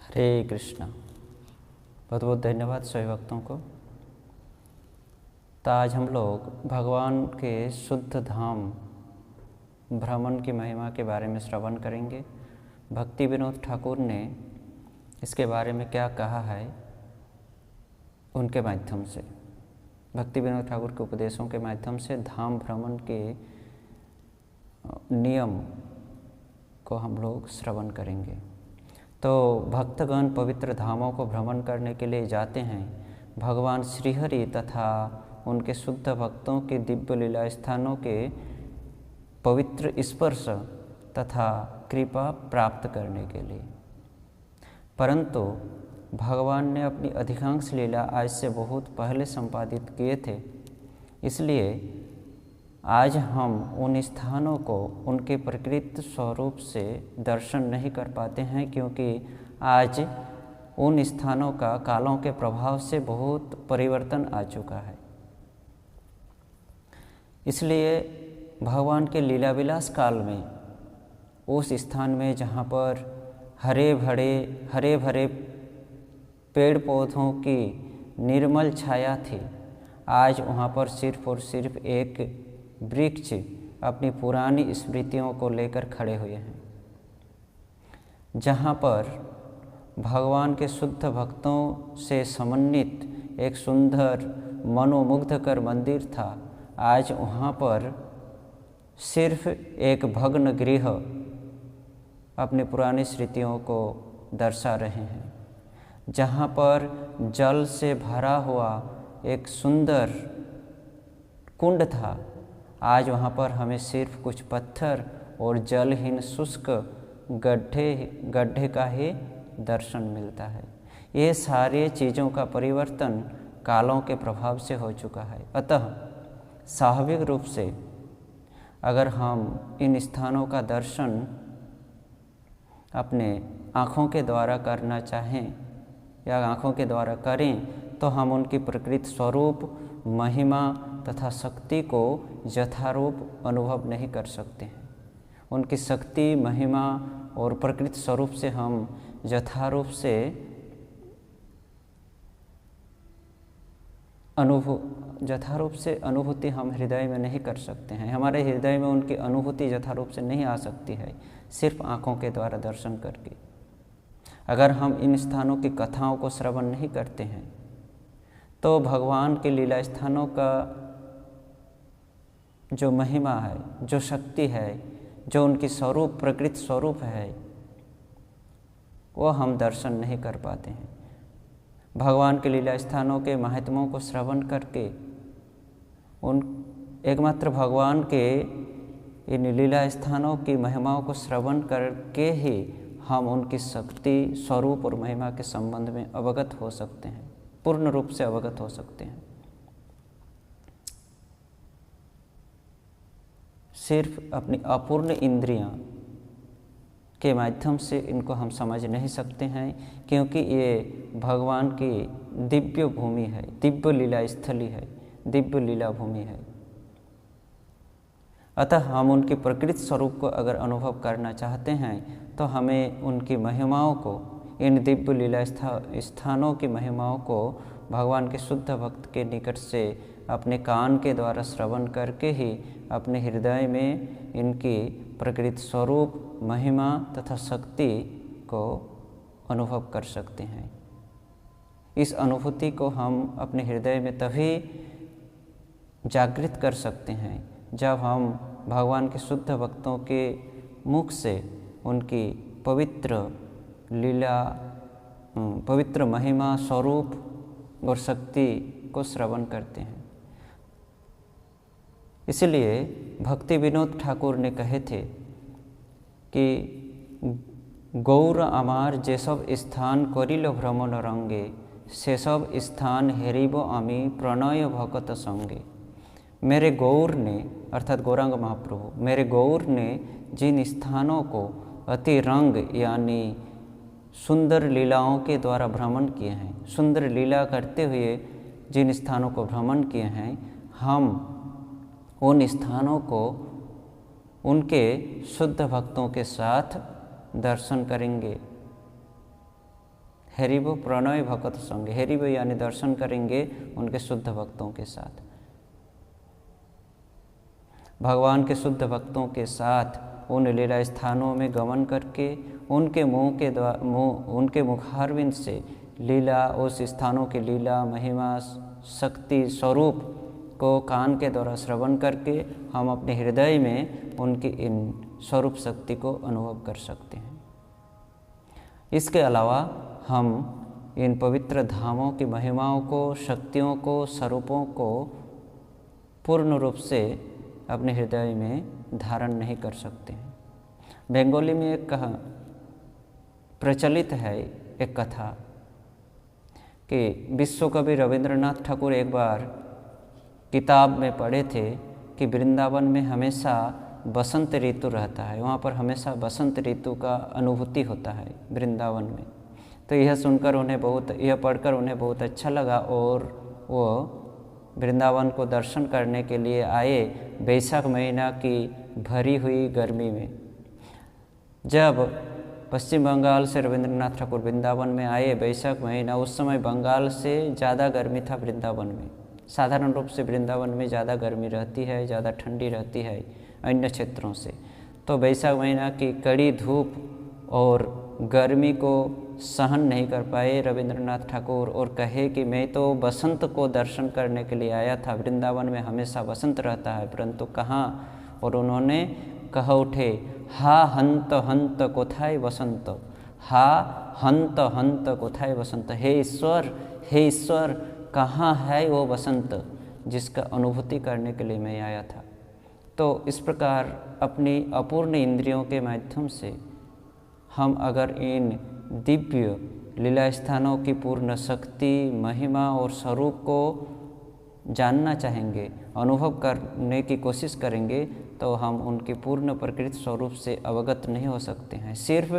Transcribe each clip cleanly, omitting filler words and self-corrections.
हरे कृष्णा। बहुत बहुत धन्यवाद सभी भक्तों को। तो आज हम लोग भगवान के शुद्ध धाम भ्रमण की महिमा के बारे में श्रवण करेंगे। भक्ति विनोद ठाकुर ने इसके बारे में क्या कहा है उनके माध्यम से, भक्ति विनोद ठाकुर के उपदेशों के माध्यम से धाम भ्रमण के नियम को हम लोग श्रवण करेंगे। तो भक्तगण पवित्र धामों को भ्रमण करने के लिए जाते हैं। भगवान श्रीहरि तथा उनके शुद्ध भक्तों के दिव्य लीला स्थानों के पवित्र स्पर्श तथा कृपा प्राप्त करने के लिए। परंतु भगवान ने अपनी अधिकांश लीला आज से बहुत पहले संपादित किए थे, इसलिए आज हम उन स्थानों को उनके प्रकृत स्वरूप से दर्शन नहीं कर पाते हैं, क्योंकि आज उन स्थानों का कालों के प्रभाव से बहुत परिवर्तन आ चुका है। इसलिए भगवान के लीला विलास काल में उस स्थान में जहाँ पर हरे भरे पेड़ पौधों की निर्मल छाया थी, आज वहाँ पर सिर्फ और सिर्फ एक वृक्ष अपनी पुरानी स्मृतियों को लेकर खड़े हुए हैं। जहाँ पर भगवान के शुद्ध भक्तों से समन्वित एक सुंदर मनोमुग्धकर मंदिर था, आज वहाँ पर सिर्फ एक भग्न गृह अपनी पुरानी स्मृतियों को दर्शा रहे हैं। जहाँ पर जल से भरा हुआ एक सुंदर कुंड था, आज वहाँ पर हमें सिर्फ कुछ पत्थर और जलहीन शुष्क गड्ढे का ही दर्शन मिलता है। ये सारी चीज़ों का परिवर्तन कालों के प्रभाव से हो चुका है। अतः स्वाभाविक रूप से अगर हम इन स्थानों का दर्शन अपने आँखों के द्वारा करना चाहें या आँखों के द्वारा करें, तो हम उनकी प्रकृत स्वरूप, महिमा तथा शक्ति को यथारूप अनुभव नहीं कर सकते हैं। उनकी शक्ति, महिमा और प्रकृत स्वरूप से हम यथारूप से अनुभूति हम हृदय में नहीं कर सकते हैं। हमारे हृदय में उनकी अनुभूति यथारूप से नहीं आ सकती है सिर्फ आँखों के द्वारा दर्शन करके। अगर हम इन स्थानों की कथाओं को श्रवण नहीं करते हैं, तो भगवान के लीला स्थानों का जो महिमा है, जो शक्ति है, जो उनकी स्वरूप, प्रकृत स्वरूप है, वो हम दर्शन नहीं कर पाते हैं। भगवान के लीला स्थानों के महात्म्यों को श्रवण करके, उन एकमात्र भगवान के इन लीला स्थानों की महिमाओं को श्रवण करके ही हम उनकी शक्ति, स्वरूप और महिमा के संबंध में अवगत हो सकते हैं, पूर्ण रूप से अवगत हो सकते हैं। सिर्फ अपनी अपूर्ण इंद्रियां के माध्यम से इनको हम समझ नहीं सकते हैं, क्योंकि ये भगवान की दिव्य भूमि है, दिव्य लीला स्थली है, दिव्य लीला भूमि है। अतः हम उनके प्रकृत स्वरूप को अगर अनुभव करना चाहते हैं, तो हमें उनकी महिमाओं को, इन दिव्य लीला स्थानों की महिमाओं को भगवान के शुद्ध भक्त के निकट से अपने कान के द्वारा श्रवण करके ही अपने हृदय में इनकी प्रकृत स्वरूप, महिमा तथा शक्ति को अनुभव कर सकते हैं। इस अनुभूति को हम अपने हृदय में तभी जागृत कर सकते हैं जब हम भगवान के शुद्ध भक्तों के मुख से उनकी पवित्र लीला, पवित्र महिमा, स्वरूप और शक्ति को श्रवण करते हैं। इसलिए भक्ति विनोद ठाकुर ने कहे थे कि गौर आमार जेसब स्थान करिल भ्रमण रंगे, सेसब स्थान हेरिब आमी प्रणय भगत संगे। मेरे गौर ने, अर्थात गौरांग महाप्रभु, मेरे गौर ने जिन स्थानों को अति रंग यानी सुंदर लीलाओं के द्वारा भ्रमण किए हैं, सुंदर लीला करते हुए जिन स्थानों को भ्रमण किए हैं, हम उन स्थानों को उनके शुद्ध भक्तों के साथ दर्शन करेंगे। हेरिबो प्रणय भक्त संग, हेरिबो यानी दर्शन करेंगे उनके शुद्ध भक्तों के साथ। भगवान के शुद्ध भक्तों के साथ उन लीला स्थानों में गमन करके उनके उनके मुखारविंद से लीला, उस स्थानों की लीला, महिमा, शक्ति, स्वरूप को कान के द्वारा श्रवण करके हम अपने हृदय में उनकी इन स्वरूप शक्ति को अनुभव कर सकते हैं। इसके अलावा हम इन पवित्र धामों की महिमाओं को, शक्तियों को, स्वरूपों को पूर्ण रूप से अपने हृदय में धारण नहीं कर सकते हैं। बंगाली में एक प्रचलित है एक कथा कि विश्व कवि रविंद्रनाथ ठाकुर एक बार किताब में पढ़े थे कि वृंदावन में हमेशा बसंत ऋतु रहता है, वहाँ पर हमेशा बसंत ऋतु का अनुभूति होता है वृंदावन में। तो यह पढ़कर उन्हें बहुत अच्छा लगा और वो वृंदावन को दर्शन करने के लिए आए वैशाख महीना की भरी हुई गर्मी में। जब पश्चिम बंगाल से रविंद्रनाथ ठाकुर वृंदावन में आए वैशाख महीना, उस समय बंगाल से ज़्यादा गर्मी था वृंदावन में। साधारण रूप से वृंदावन में ज़्यादा गर्मी रहती है, ज़्यादा ठंडी रहती है अन्य क्षेत्रों से। तो वैशाख महीना की कड़ी धूप और गर्मी को सहन नहीं कर पाए रविंद्रनाथ ठाकुर और कहे कि मैं तो बसंत को दर्शन करने के लिए आया था, वृंदावन में हमेशा बसंत रहता है परंतु कहाँ। और उन्होंने कह उठे, हा हंत हंत कोथाय बसंत, हा हंत हंत कोथाय बसंत, हे ईश्वर कहाँ है वो बसंत जिसका अनुभूति करने के लिए मैं आया था। तो इस प्रकार अपनी अपूर्ण इंद्रियों के माध्यम से हम अगर इन दिव्य लीला स्थानों की पूर्ण शक्ति, महिमा और स्वरूप को जानना चाहेंगे, अनुभव करने की कोशिश करेंगे, तो हम उनके पूर्ण प्रकृति स्वरूप से अवगत नहीं हो सकते हैं। सिर्फ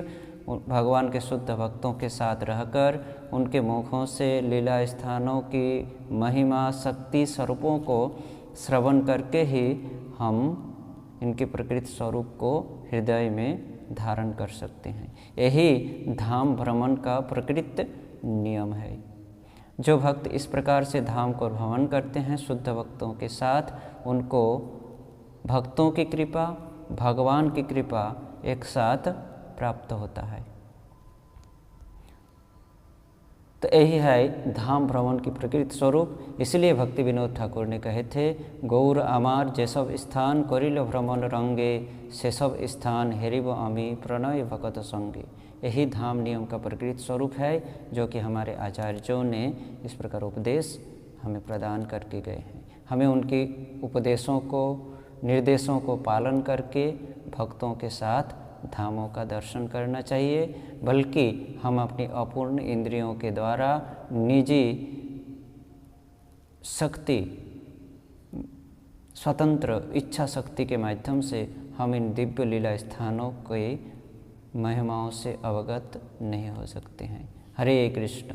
भगवान के शुद्ध भक्तों के साथ रहकर उनके मुखों से लीला स्थानों की महिमा, शक्ति, स्वरूपों को श्रवण करके ही हम इनके प्रकृति स्वरूप को हृदय में धारण कर सकते हैं। यही धाम भ्रमण का प्रकृत नियम है। जो भक्त इस प्रकार से धाम को भ्रमण करते हैं शुद्ध भक्तों के साथ, उनको भक्तों की कृपा, भगवान की कृपा एक साथ प्राप्त होता है। तो यही है धाम भ्रमण की प्रकृति स्वरूप। इसलिए भक्ति विनोद ठाकुर ने कहे थे, गौर आमार जेसब स्थान करिल भ्रमण रंगे, से सब स्थान हेरिब आमी प्रणय भगत संगे। यही धाम नियम का प्रकृति स्वरूप है जो कि हमारे आचार्यों ने इस प्रकार उपदेश हमें प्रदान करके गए हैं। हमें उनके उपदेशों को, निर्देशों को पालन करके भक्तों के साथ धामों का दर्शन करना चाहिए, बल्कि हम अपनी अपूर्ण इंद्रियों के द्वारा निजी शक्ति, स्वतंत्र इच्छा शक्ति के माध्यम से हम इन दिव्य लीला स्थानों के महिमाओं से अवगत नहीं हो सकते हैं। हरे कृष्ण।